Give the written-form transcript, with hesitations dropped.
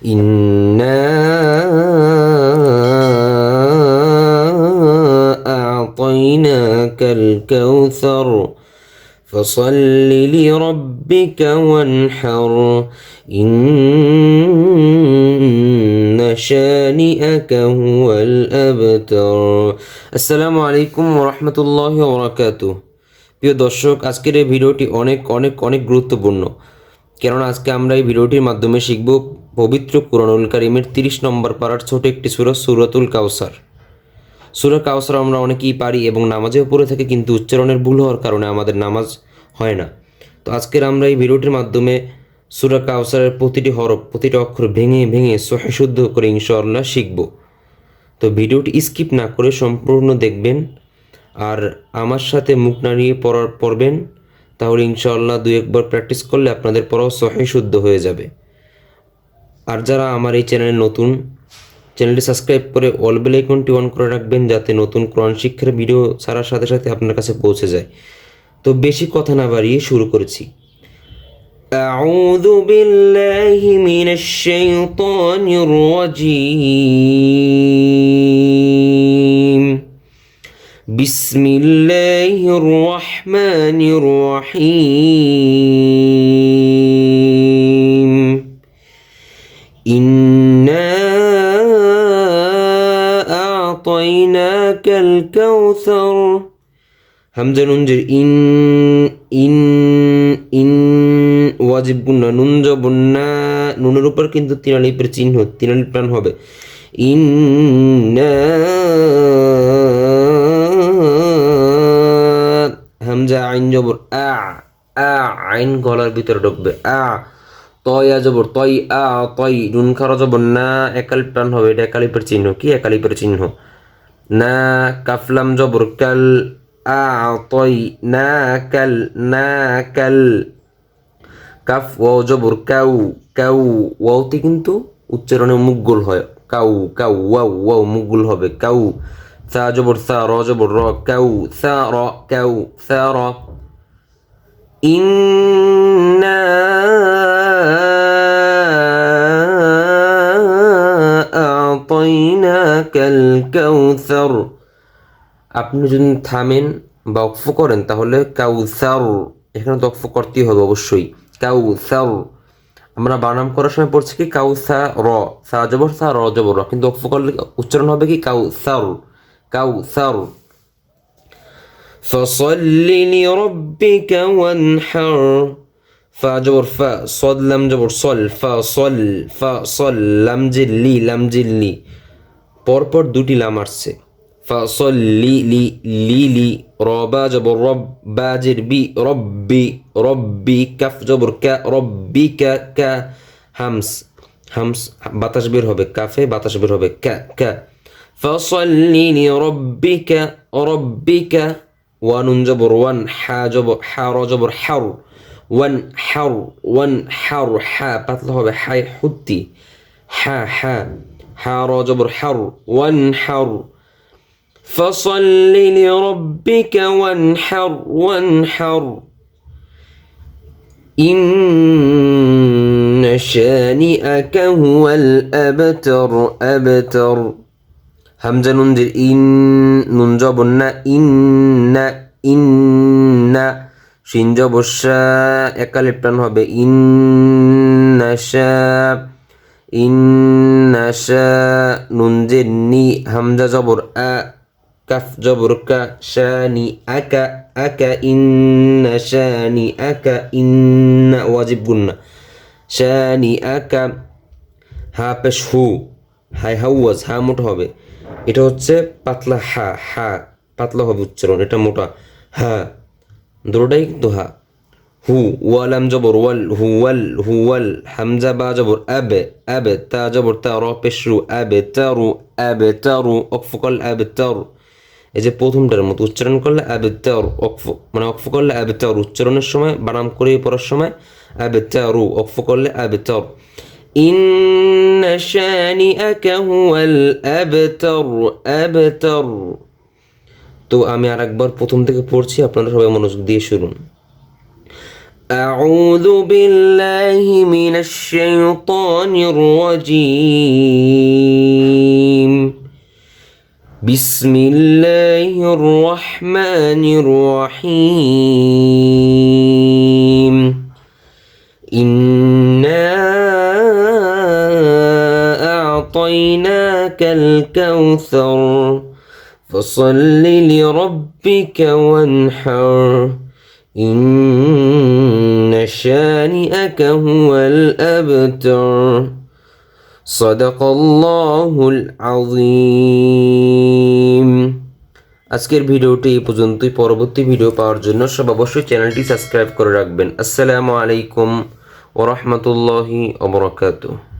ইন্না আ'তাইনাকাল কাউসার فصل لربك وانحر إن شانئك هو الأبتر আসসালামু আলাইকুম ওয়া রাহমাতুল্লাহি ওয়া বারাকাতুহু। প্রিয় দর্শক, আজকের এই ভিডিওটি অনেক অনেক অনেক গুরুত্বপূর্ণ, কেননা আজকে আমরা এই ভিডিওটির মাধ্যমে শিখব পবিত্র কুরআনুল কারীমের 30 নম্বর পারার ছোট একটি সূরা সূরাতুল কাউসার। সূরা কাউসার আমরা অনেকেই পারি এবং নামাজেও পড়ে থাকি, কিন্তু উচ্চারণের ভুল হওয়ার কারণে আমাদের নামাজ হয় না। তো আজকের আমরা এই ভিডিওটির মাধ্যমে সূরা কাউসারের প্রতিটি হরফ, প্রতিটি অক্ষর ভেঙে ভেঙে সহিহ শুদ্ধ করে ইনশাআল্লাহ শিখব। তো ভিডিওটি স্কিপ না করে সম্পূর্ণ দেখবেন আর আমার সাথে মুখ নাড়িয়ে পড়বেন, তাহলে ইনশাআল্লাহ দুই একবার প্র্যাকটিস করলে আপনাদের পড়াও সহিহ শুদ্ধ হয়ে যাবে। আর যারা আমার এই চ্যানেলে নতুন, চ্যানেলটি সাবস্ক্রাইব করে অল বেল আইকনটি অন করে রাখবেন, যাতে নতুন কোরআন শিক্ষার ভিডিও ছাড়ার সাথে সাথে আপনার কাছে পৌঁছে যায়। তো বেশি কথা না বাড়িয়ে শুরু করেছি। আউযু বিল্লাহি মিনাশ শাইতানির রাজীম। বিসমিল্লাহির রহমানির রহিম। ইন্না আ'তাইনাকাল কাউসার। হামজা নুন জের ইন ইন ইন ওয়াজিব গুন্না, নুন জবর না, নুনের উপর কিন্তু তিন আলিফের চিহ্ন, তিন আলিফ টান হবে। ইন্না হামজা আইন জবর আ, আইন গলার ভিতরে ঢুকবে। তয়া জবর তই, তই, নুন খারা জবর না, এক আলিফ টান হবে, এটা এক আলিফের চিহ্ন। কি এক আলিফের চিহ্ন? না, কাফলাম জবর কাল, আ'তাইনাকাল, নাকাল। কাফ ওয়াও জবর কাউ, কাউ, ওয়াওতে কিন্তু উচ্চারণে মুখ গোল হয়। কাউ কাউ, ওয়াও ওয়াও মুখ গোল হবে। কাউ। সা জবর সা, র জবর র, কাউ সা র, কাউ সা র। ইন্না আ'তাইনাকাল কাউসার। আপনি যদি থামেন বা ওকফ করেন তাহলে কাউসার, এখানে তো ওকফ করতেই হবে অবশ্যই। কাউসার আমরা বানাম করার সময় পড়ছি কি কাউসা র, সা জবর সা, র জবর র, কিন্তু ওকফ করলে উচ্চারণ হবে কি কাউসার, কাউসার। ফসল্লি লিরাব্বিকা ওয়ানহার। ফা জবর ফা, সদ লাম জবর সল, ফা সল, ফা সল, লাম জিল্লি, লাম জিল্লি, পরপর দুটি লাম আসছে। ফসল্লি লি, লি লি, রবা জবর রব, বাজির বি, রব্বি, রব্বি, কাফ জবর কা, রব্বিকা, কা, হামস, হামস বাতাস বের হবে, কাফে বাতাস বের হবে, কা, কা। ফসল্লি লিরাব্বিকা, রব্বিকা। ওয়ানুন জবর ওয়ান, হা জবর হা, র জবর হার, ওয়ান হার, ওয়ান হার, হা পাতলা হবে, হাই হুত্তি, হা হা, হা র জবর হার, ওয়ান হার। فصل لربك وانحر، وانحر إن شانئك هو الأبتر، أبتر همزة ننزل إن، نون جبرنا إن، إن شين جبر شا، একালিপ টান হবে, إن شاء، إن شاء نون জের নি, হামজা জবর আ, কাফ জবর কা, শানি আকা, আকা, ইন্না শানি আকা, ইন্না ওয়াজিব গুন্না, শানি আকা। হা পেশ হু, হাই হাউয়াজ, হা মোটা হবে, এটা হচ্ছে পাতলা হা, হা পাতলা হবে উচ্চারণ, এটা মোটা হা, দুটোটাই কিন্তু হা। হু ওয়ালাম জবর ওয়াল, হুয়াল, হুয়াল, হামজা বা জবর আবে, আবে, তা জবর তা, র পেশ রু, আবে তারু, আবে তারু, অকফ করলে আবে তারু। এই যে প্রথমটার মতো উচ্চারণ করলে আবেতার, অকফ মানে অকফ করলে আবেতার, উচ্চারণের সময় বানাম করে পড়ার সময় আবেতারু, অকফ করলে আবেতার। ইন্না শানিআকা হুয়াল আবতার, আবতার। তো আমি আরেকবার প্রথম থেকে পড়ছি, আপনারা সবাই মনোযোগ দিয়ে শুনুন। أعوذ بالله من الشيطان الرجيم بسم الله الرحمن الرحيم إنا أعطيناك الكوثر فصل لربك وانحر إن شانئك هو الأبتر صدق الله العظيم আজকের ভিডিওটি এই পর্যন্তই। পরবর্তী ভিডিও পাওয়ার জন্য সব অবশ্যই চ্যানেলটি সাবস্ক্রাইব করে রাখবেন। আসসালামু আলাইকুম ওয়া রাহমাতুল্লাহি ওয়া বারাকাতুহু।